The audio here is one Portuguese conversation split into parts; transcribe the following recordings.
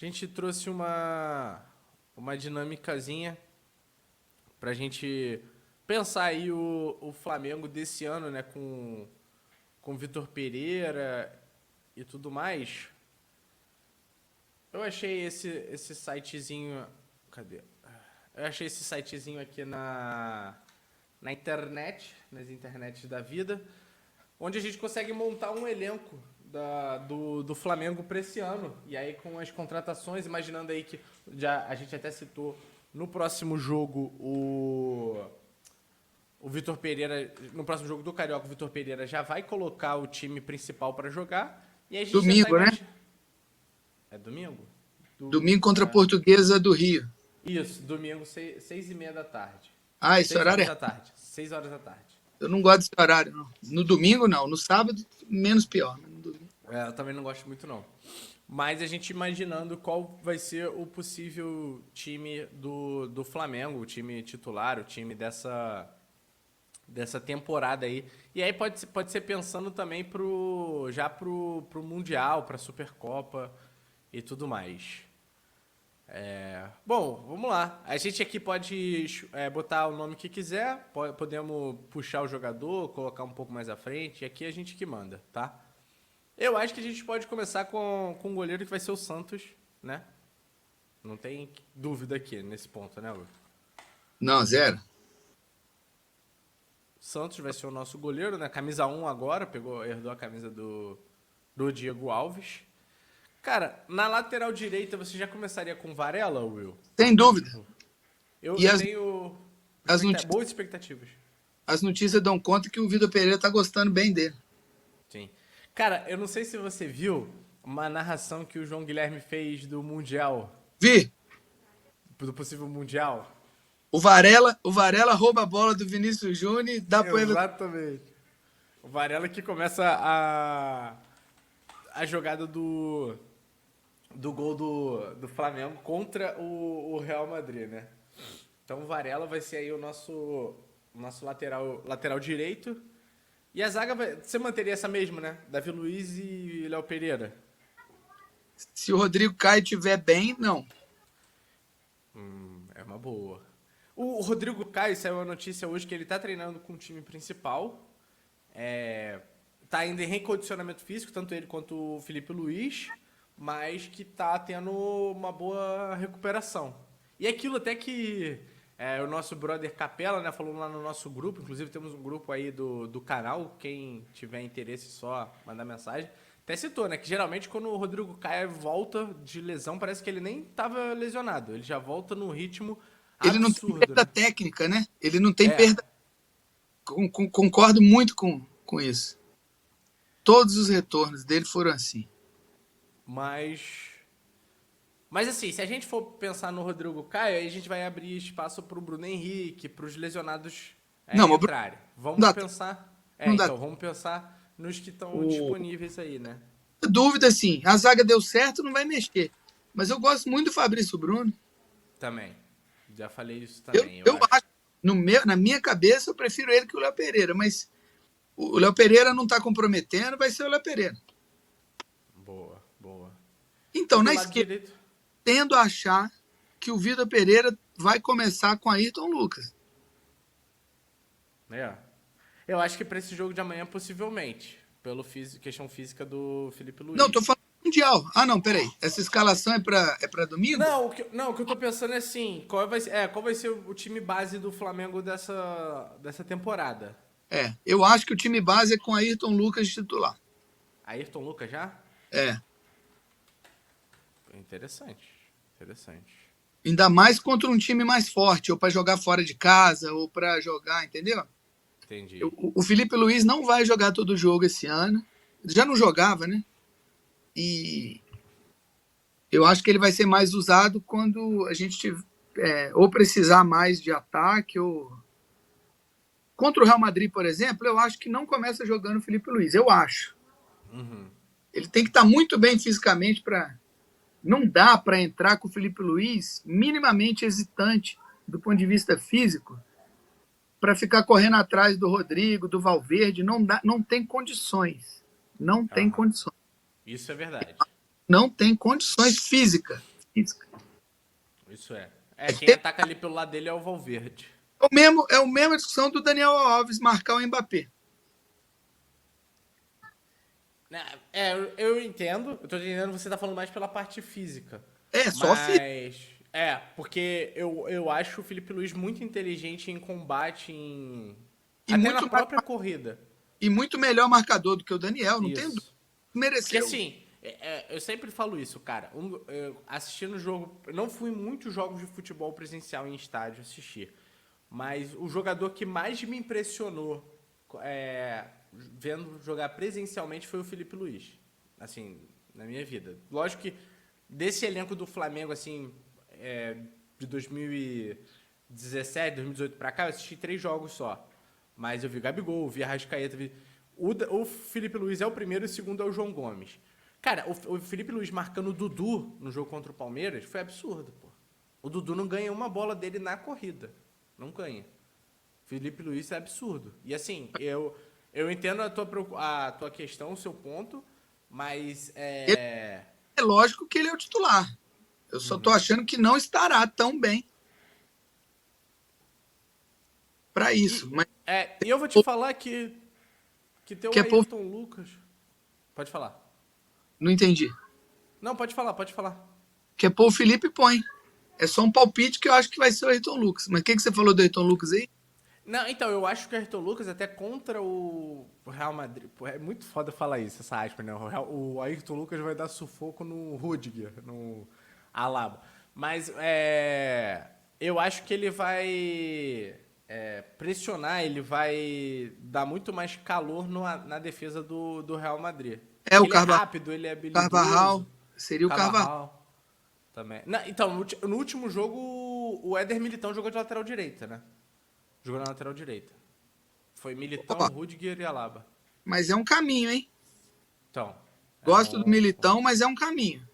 A gente trouxe uma dinâmicazinha pra gente pensar aí o Flamengo desse ano, né? Com o Vitor Pereira e tudo mais. Eu achei esse sitezinho. Cadê? Eu achei esse sitezinho aqui na internet, nas internets da vida, onde a gente consegue montar um elenco do Flamengo para esse ano. E aí com as contratações, imaginando aí que já a gente até citou no próximo jogo o Vitor Pereira, no próximo jogo do Carioca, o Vitor Pereira já vai colocar o time principal para jogar. E aí a gente já tá Domingo, né? imaginando. É domingo? Domingo contra a Portuguesa do Rio. Isso, domingo, 6h30 da tarde. Ah, esse 6 horário horas é. da tarde. 6 horas da tarde. Eu não gosto desse horário, não. No domingo, não. No sábado, menos pior. Mas no domingo. É, eu também não gosto muito, não. Mas a gente imaginando qual vai ser o possível time do Flamengo, o time titular, o time dessa temporada aí. E aí pode ser pensando também pro Mundial, pra Supercopa e tudo mais. Bom, vamos lá. A gente aqui pode botar o nome que quiser, podemos puxar o jogador, colocar um pouco mais à frente, e aqui a gente que manda, tá? Eu acho que a gente pode começar com um goleiro que vai ser o Santos, né? Não tem dúvida aqui nesse ponto, né, Lu? Não, zero. Santos vai ser o nosso goleiro, né? Camisa 1 agora, herdou a camisa do Diego Alves. Cara, na lateral direita você já começaria com Varela, Will? Sem dúvida. Eu E tenho notícias, boas expectativas. as notícias dão conta que o Vitor Pereira tá gostando bem dele. Sim. Cara, eu não sei se você viu uma narração que o João Guilherme fez do Mundial, Vi, do possível Mundial. o Varela rouba a bola do Vinícius Júnior e dá pro Everton. Exatamente. O Varela que começa a jogada do gol do Flamengo contra o Real Madrid, né? Então o Varela vai ser aí o nosso lateral direito. E a zaga você manteria essa mesma, né? Davi Luiz e Léo Pereira. Se o Rodrigo Caio estiver bem, não. É uma boa. O Rodrigo Caio, saiu a notícia hoje que ele tá treinando com o time principal. Tá ainda em recondicionamento físico, tanto ele quanto o Felipe Luiz, mas que tá tendo uma boa recuperação. E aquilo até que o nosso brother Capela, né, falou lá no nosso grupo, inclusive temos um grupo aí do canal, quem tiver interesse só mandar mensagem, até citou, né, que geralmente quando o Rodrigo Caio volta de lesão, parece que ele nem tava lesionado, ele já volta num ritmo Ele não tem absurdo, perda né? técnica, né? Ele não tem É, perda. Concordo muito com isso. Todos os retornos dele foram assim. Mas assim, se a gente for pensar no Rodrigo Caio, aí a gente vai abrir espaço pro Bruno Henrique, pros lesionados Não, mas entrarem. não Vamos dá, pensar. não dá. Então, vamos pensar nos que estão O, disponíveis aí, né? dúvida, sim. A zaga deu certo, não vai mexer. Mas eu gosto muito do Fabrício Bruno. Também. Já falei isso Eu, também, eu eu acho. acho, na minha cabeça, eu prefiro ele que o Léo Pereira. Mas o Léo Pereira não está comprometendo, vai ser o Léo Pereira. Boa, boa. E Então, do na lado esquerda, direito? tendo a achar que o Vitor Pereira vai começar com Ayrton Lucas. É. Eu acho que pra esse jogo de amanhã, possivelmente. Questão física do Felipe Não, tô Luiz. falando mundial. Ah, não, peraí. Essa escalação é pra domingo? Não, o que eu tô pensando é assim, qual vai ser o time base do Flamengo dessa temporada? Eu acho que o time base é com Ayrton Lucas de titular. Ayrton Lucas já? É. Interessante, interessante. Ainda mais contra um time mais forte, ou para jogar fora de casa, ou para jogar, entendeu? Entendi. O Felipe Luiz não vai jogar todo jogo esse ano. Ele já não jogava, né? E eu acho que ele vai ser mais usado quando a gente ou precisar mais de ataque, ou. Contra o Real Madrid, por exemplo, eu acho que não começa jogando o Felipe Luiz. Eu acho. Ele tem que estar muito bem fisicamente para. Não dá para entrar com o Felipe Luiz minimamente hesitante do ponto de vista físico para ficar correndo atrás do Rodrigo, do Valverde. Não tem condições. Não tem Aham. condições. Isso é verdade. Não tem condições físicas. física. Isso é. É, Quem ataca ali pelo lado dele é o Valverde. é a mesma discussão do Daniel Alves marcar o Mbappé. Eu entendo. Eu tô entendendo, você tá falando mais pela parte física. É, só física. Mas. Porque eu acho o Felipe Luiz muito inteligente em combate, E até na muito, própria corrida. e muito melhor marcador do que o Daniel, não tem dúvida. Isso. Porque Mereceu. assim, eu sempre falo isso, cara. Assistindo o jogo. Eu não fui em muitos jogos de futebol presencial em estádio assistir. Mas o jogador que mais me impressionou vendo jogar presencialmente foi o Felipe Luiz. Assim, na minha vida. Lógico que desse elenco do Flamengo, assim, de 2017, 2018 pra cá, eu assisti 3 jogos só. Mas eu vi Gabigol, vi Arrascaeta, o Felipe Luiz é o primeiro e o segundo é o João Gomes. Cara, o Felipe Luiz marcando o Dudu no jogo contra o Palmeiras foi absurdo, pô. O Dudu não ganha uma bola dele na corrida. Não ganha. Felipe Luiz é absurdo. E assim, eu entendo a tua questão, o seu ponto, mas É lógico que ele é o titular. Eu só tô achando que não estará tão bem para isso. Mas E eu vou te falar que tem o que é por... Ayrton Lucas. Pode falar. Não entendi. Não, pode falar, pode falar. Que é pôr o Felipe põe. É só um palpite que eu acho que vai ser o Ayrton Lucas. Mas o que você falou do Ayrton Lucas aí? Não, então, eu acho que o Ayrton Lucas, até contra o Real Madrid. Pô, é muito foda falar isso, essa aspa, né? O Ayrton Lucas vai dar sufoco no Rudiger, no Alaba. Mas eu acho que ele vai pressionar, ele vai dar muito mais calor na defesa do Real Madrid. O Ele é rápido, ele é habilidoso. Carvajal. Seria o Carvajal. Também. Não, então, no último jogo, o Éder Militão jogou de lateral direita, né? Jogou na lateral direita. Foi Militão, Rudiger e Alaba. Mas é um caminho, hein? Então. Gosto do Militão, mas é um caminho.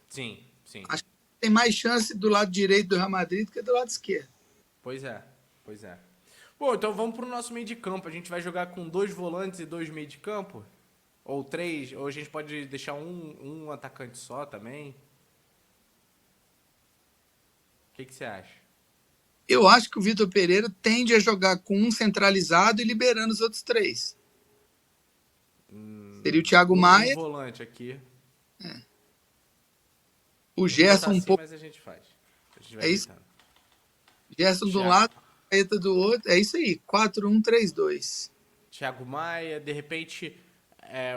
Sim, sim. Acho que tem mais chance do lado direito do Real Madrid do que do lado esquerdo. Pois é. Bom, então vamos pro nosso meio de campo. A gente vai jogar com 2 volantes e 2 meio de campo? Ou 3? Ou a gente pode deixar um atacante só também? O que você acha? Eu acho que o Vitor Pereira tende a jogar com um centralizado e liberando os outros 3. Seria o Thiago Maia. Um volante aqui. O Gerson assim, um pouco. Mas a gente faz. A gente vai isso. Gerson de um lado, Caeta do outro. É isso aí. 4-1-3-2. Thiago Maia, de repente,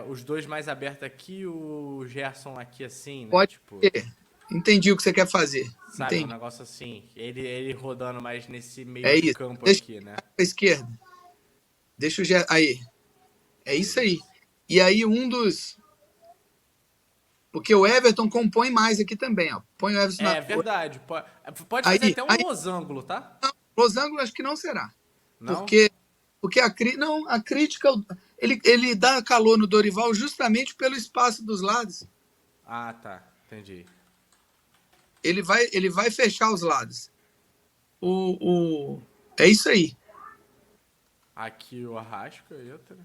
os 2 mais abertos aqui, o Gerson aqui assim, né? Pode ser. Entendi o que você quer fazer. Sabe, Entendi. um negócio assim. Ele rodando mais nesse meio É de isso. campo Deixa aqui, né? Para a esquerda. Deixa o Gerson. Aí. É isso aí. E aí um dos... Porque o Everton compõe mais aqui também, ó. Põe o Everton É verdade. Pode fazer até um losango, tá? Losango acho que não será. Não? Porque a crítica... Ele dá calor no Dorival justamente pelo espaço dos lados. Ah, tá. Entendi. Ele vai fechar os lados. É isso aí. Aqui o Arrasca entra.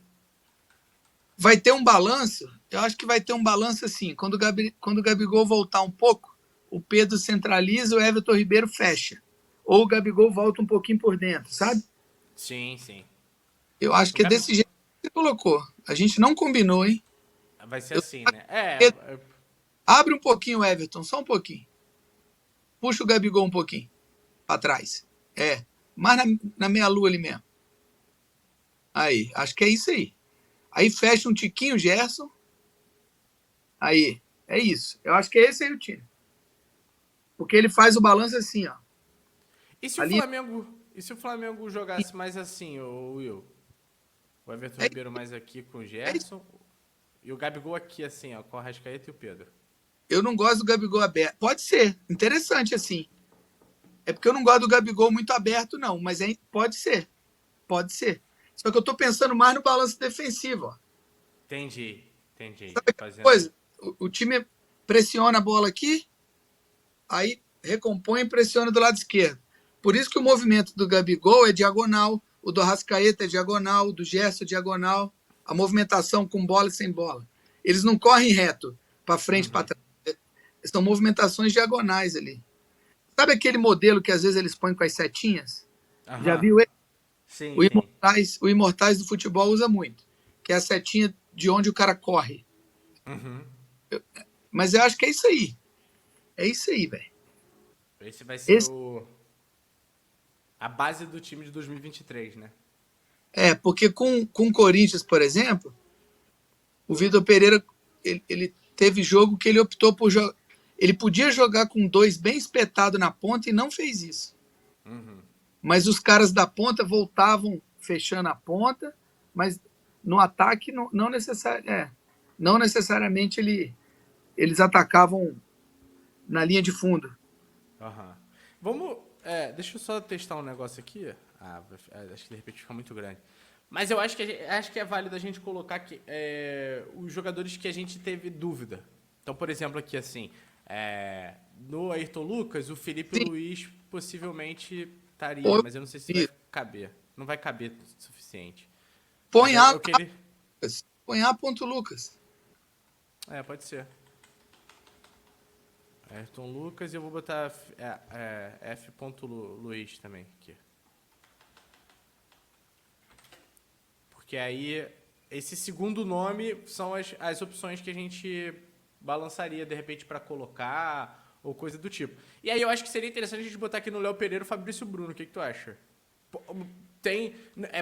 Vai ter um balanço? Eu acho que vai ter um balanço assim. Quando o Gabigol voltar um pouco, o Pedro centraliza, o Everton Ribeiro fecha. Ou o Gabigol volta um pouquinho por dentro, sabe? Sim, sim. Eu acho que é desse jeito que você colocou. A gente não combinou, hein? Vai ser assim, né? Abre um pouquinho o Everton, só um pouquinho. Puxa o Gabigol um pouquinho para trás. Mais na meia-lua ali mesmo. Aí, acho que é isso aí. Aí fecha um tiquinho, Gerson. Aí, é isso. Eu acho que é esse aí o time. Porque ele faz o balanço assim, ó. E se o Flamengo jogasse mais assim, o Will? O Everton Ribeiro mais aqui com o Gerson e o Gabigol aqui assim, ó, com o Arrascaeta e o Pedro. Eu não gosto do Gabigol aberto. Pode ser, interessante assim. É porque eu não gosto do Gabigol muito aberto, não. Mas pode ser. Pode ser. Só que eu tô pensando mais no balanço defensivo, ó. Entendi. Sabe que coisa? O time pressiona a bola aqui, aí recompõe e pressiona do lado esquerdo. Por isso que o movimento do Gabigol é diagonal, o do Arrascaeta é diagonal, o do Gerson é diagonal, a movimentação com bola e sem bola. Eles não correm reto, para frente, para trás. são movimentações diagonais ali. Sabe aquele modelo que às vezes eles põem com as setinhas? Já Aham. viu ele? Sim, sim. O Imortais do futebol usa muito, que é a setinha de onde o cara corre. Uhum. Mas eu acho que é isso aí. É isso aí, velho. Esse vai ser Esse, a base do time de 2023, né? porque com o Corinthians, por exemplo, o Vitor Pereira, ele teve jogo que ele optou por jogar. Ele podia jogar com dois bem espetado na ponta e não fez isso. Uhum. Mas os caras da ponta voltavam fechando a ponta, mas no ataque não necessariamente eles atacavam na linha de fundo. Aham. Vamos. Deixa eu só testar um negócio aqui. Acho que de repente fica muito grande. Mas eu acho que, acho que é válido a gente colocar os jogadores que a gente teve dúvida. Então, por exemplo, aqui assim. No Ayrton Lucas, o Felipe Sim, Luiz possivelmente estaria, ou mas eu não sei se vai caber. Não vai caber o suficiente. Mas põe é A, o que ele. põe A ponto Lucas. Pode ser. Ayrton Lucas e eu vou botar F. Luiz também aqui. Porque aí, esse segundo nome são as opções que a gente balançaria, de repente, para colocar ou coisa do tipo. E aí eu acho que seria interessante a gente botar aqui no Léo Pereira o Fabrício Bruno. O que tu acha?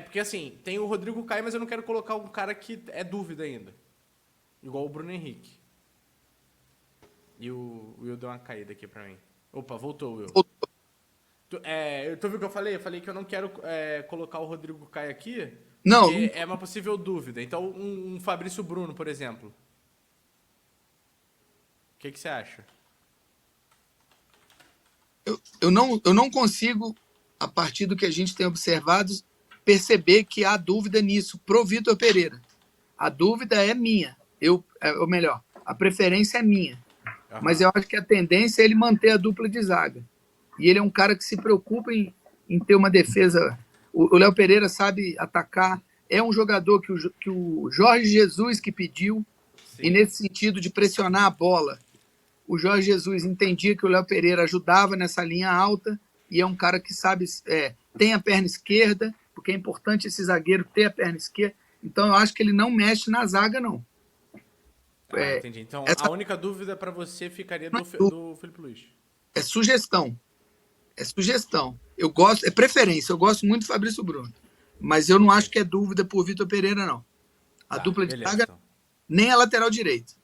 Porque assim, tem o Rodrigo Caio, mas eu não quero colocar um cara que é dúvida ainda. Igual o Bruno Henrique. E o Will deu uma caída aqui pra mim. Opa, voltou, Will. Tu viu o que eu falei? Eu falei que eu não quero colocar o Rodrigo Caio aqui, Não, porque é uma possível dúvida. Então, um Fabrício Bruno, por exemplo. O que você acha? eu não consigo, a partir do que a gente tem observado, perceber que há dúvida nisso pro Vitor Pereira. A dúvida é minha. Ou melhor, a preferência é minha. Mas Aham. eu acho que a tendência é ele manter a dupla de zaga. E ele é um cara que se preocupa em ter uma defesa. O Léo Pereira sabe atacar. É um jogador que o Jorge Jesus que pediu, e Sim. nesse sentido de pressionar a bola, o Jorge Jesus entendia que o Léo Pereira ajudava nessa linha alta, e é um cara que sabe, tem a perna esquerda, porque é importante esse zagueiro ter a perna esquerda. Então eu acho que ele não mexe na zaga, não. Entendi. Então, a Essa única dúvida pra você ficaria não é do Felipe Luiz. é sugestão. É sugestão. Eu gosto, é preferência. Eu gosto muito do Fabrício Bruno. Mas eu não acho que Entendi. é dúvida por Vitor Pereira, não. A Tá, dupla de beleza, zaga, então. nem a lateral direito.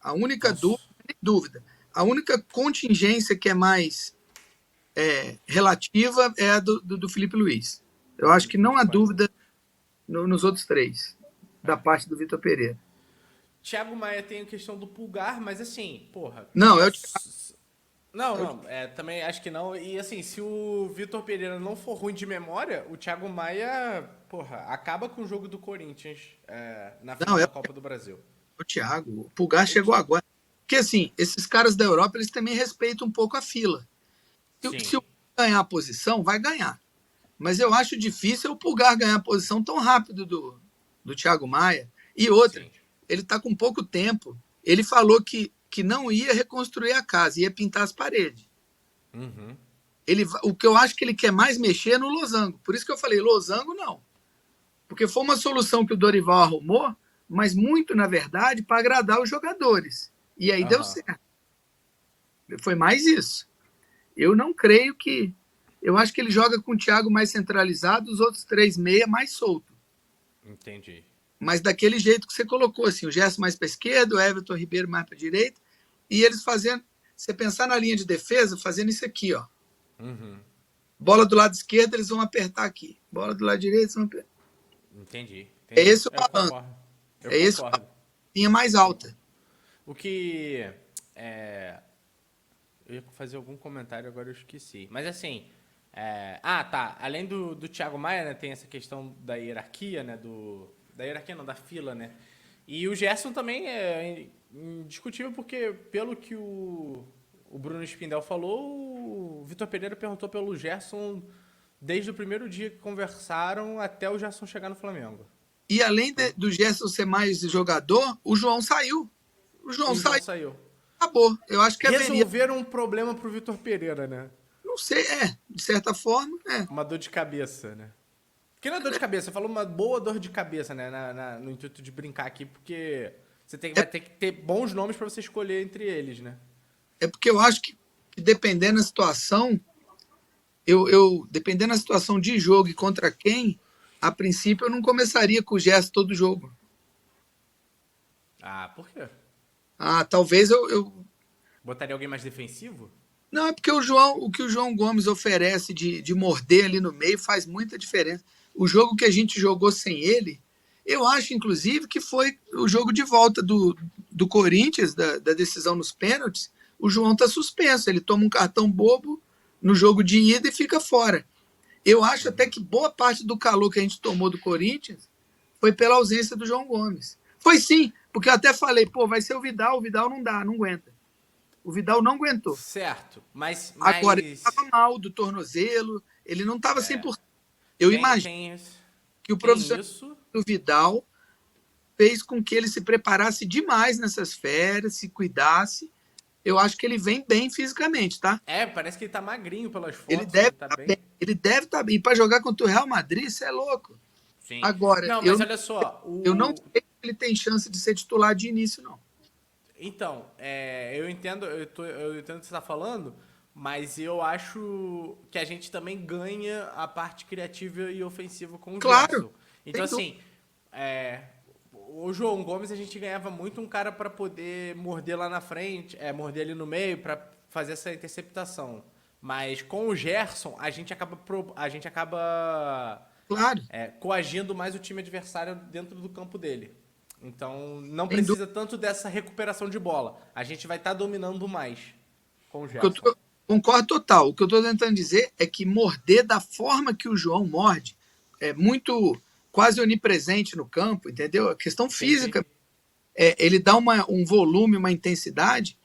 A única Então, dúvida, a única contingência que é mais relativa é a do Felipe Luiz. do Eu acho que Felipe não Luiz, há pode. dúvida nos outros três, da É. parte do Vitor Pereira. Thiago Maia tem a questão do pulgar, mas assim, porra. Não, Não, é o não, também acho que não. E assim, se o Vitor Pereira não for ruim de memória, o Thiago Maia, porra, acaba com o jogo do Corinthians na não, final é da Copa do Brasil. o Thiago. O Pulgar O chegou Ti- agora. Porque assim, esses caras da Europa, eles também respeitam um pouco a fila. Se Sim, o ganhar a posição, vai ganhar. Mas eu acho difícil o Pulgar ganhar a posição tão rápido do Thiago Maia. E outra, sim. ele está com pouco tempo. Ele falou que não ia reconstruir a casa, ia pintar as paredes. Uhum. O que eu acho que ele quer mais mexer é no losango. Por isso que eu falei, losango não. Porque foi uma solução que o Dorival arrumou, mas muito, na verdade, para agradar os jogadores. E aí deu Aham. certo. Foi mais isso. Eu não creio que. Eu acho que ele joga com o Thiago mais centralizado, os outros três meia mais solto. Entendi. Mas daquele jeito que você colocou, assim, o Gerson mais para a esquerda, o Everton Ribeiro mais para a direita, e eles fazendo. Você pensar na linha de defesa, fazendo isso aqui, ó. Uhum. Bola do lado esquerdo, eles vão apertar aqui. Bola do lado direito, eles vão apertar. Entendi, É entendi. esse o Eu balanço. concordo. Eu É esse a concordo. linha mais alta. O que. é, Eu ia fazer algum comentário, agora eu esqueci. Mas assim. Tá. Além do Thiago Maia, né, tem essa questão da hierarquia, né? Da hierarquia não, da fila, né? E o Gerson também é indiscutível, porque pelo que o Bruno Spindel falou, o Vitor Pereira perguntou pelo Gerson desde o primeiro dia que conversaram até o Gerson chegar no Flamengo. E além Então, do Gerson ser mais jogador, o João saiu. O e João o João saiu. saiu. acabou. Eu acho que haveria, Resolveram um problema pro Vitor Pereira, né? não sei, de certa forma, Uma dor de cabeça, né? Porque não é dor de cabeça, você falou uma boa dor de cabeça, né? No intuito de brincar aqui, porque vai ter que ter bons nomes pra você escolher entre eles, né? É porque eu acho que dependendo da situação, dependendo da situação de jogo e contra quem, a princípio eu não começaria com o Gerson todo jogo. Ah, por quê? Ah, talvez Botaria alguém mais defensivo? não, é porque o que o João Gomes oferece de morder ali no meio faz muita diferença. O jogo que a gente jogou sem ele, eu acho, inclusive, que foi o jogo de volta do Corinthians, da decisão nos pênaltis. O João está suspenso, ele toma um cartão bobo no jogo de ida e fica fora. Eu acho até que boa parte do calor que a gente tomou do Corinthians foi pela ausência do João Gomes. Foi sim, porque eu até falei, pô, vai ser o Vidal não dá, não aguenta. O Vidal não aguentou. Certo, Agora, ele estava mal do tornozelo, ele não estava 100%. Eu tem, imagino tem, que o tem profissional isso. do Vidal fez com que ele se preparasse demais nessas férias, se cuidasse. Eu acho que ele vem bem fisicamente, tá? Parece que ele tá magrinho pelas Ele fotos, deve ele tá estar bem. bem. Ele deve estar bem. E para jogar contra o Real Madrid, isso é louco. Sim. Agora, Não, mas olha só, eu não sei se ele tem chance de ser titular de início, não. Então, eu entendo, eu entendo o que você tá falando, mas eu acho que a gente também ganha a parte criativa e ofensiva com o Claro, Gerson. Então, sem dúvida. assim, o João Gomes a gente ganhava muito um cara para poder morder lá na frente, morder ali no meio para fazer essa interceptação. Mas com o Gerson, a gente acaba Claro, coagindo mais o time adversário dentro do campo dele. Então, não sem dúvida. precisa tanto dessa recuperação de bola. A gente vai estar dominando mais com o O que eu Gerson. concordo total. O que eu estou tentando dizer é que morder da forma que o João morde é muito quase onipresente no campo, entendeu? A questão Entendi. física, ele dá um volume, uma intensidade,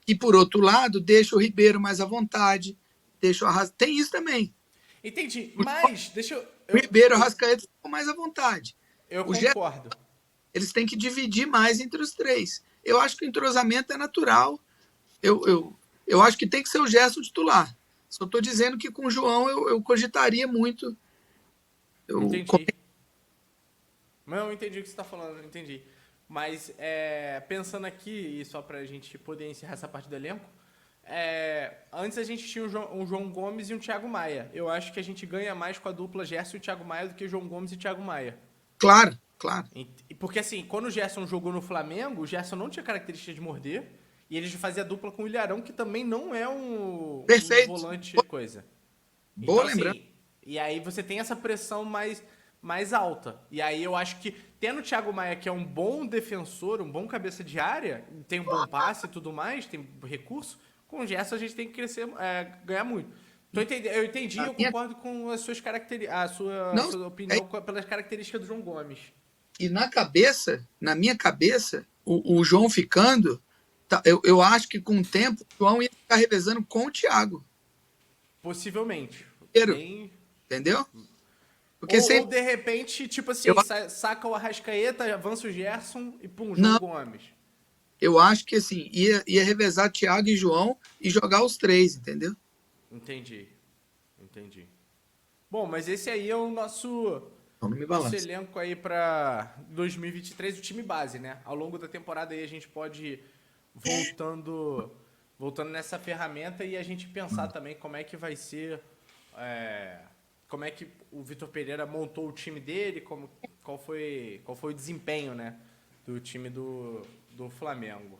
e por outro lado, deixa o Ribeiro mais à vontade, deixa o Arrascaeta. Tem isso também. Entendi. O Mas, deixa eu. Ribeiro e o Arrascaeta ficam mais à vontade. Eu O Gerson, concordo. eles têm que dividir mais entre os três. Eu acho que o entrosamento é natural. Eu acho que tem que ser o Gerson titular. Só estou dizendo que com o João eu cogitaria muito. Eu, Entendi. Não, eu entendi o que você está falando, eu entendi. Mas, pensando aqui, e só pra gente poder encerrar essa parte do elenco, antes a gente tinha um João Gomes e um Thiago Maia. Eu acho que a gente ganha mais com a dupla Gerson e Thiago Maia do que João Gomes e Thiago Maia. claro, claro. Porque assim, quando o Gerson jogou no Flamengo, o Gerson não tinha característica de morder. E ele fazia dupla com o Ilharão, que também não é um Perfeito. volante coisa. Boa Então, lembrança. assim, e aí você tem essa pressão mais alta. E aí eu acho que, tendo o Thiago Maia, que é um bom defensor, um bom cabeça de área, tem um bom passe e tudo mais, tem recurso, com o Gerson a gente tem que crescer, ganhar muito. Eu entendi e Na eu minha, concordo com as suas características, a não, sua opinião pelas características do João Gomes. e na minha cabeça, o João ficando, eu acho que com o tempo o João ia ficar revezando com o Thiago. Possivelmente. Bem. Entendeu? Porque Ou sempre. de repente, tipo Eu, assim, saca o Arrascaeta, avança o Gerson e pum, João não, Gomes. eu acho que assim, ia revezar Thiago e João e jogar os três, entendeu? Entendi. Entendi. Bom, mas esse aí é o Então não me nosso balança. elenco aí pra 2023, o time base, né? Ao longo da temporada aí a gente pode ir voltando nessa ferramenta e a gente pensar também como é que vai ser, como é que o Vitor Pereira montou o time dele, qual foi o desempenho, né, do time do Flamengo.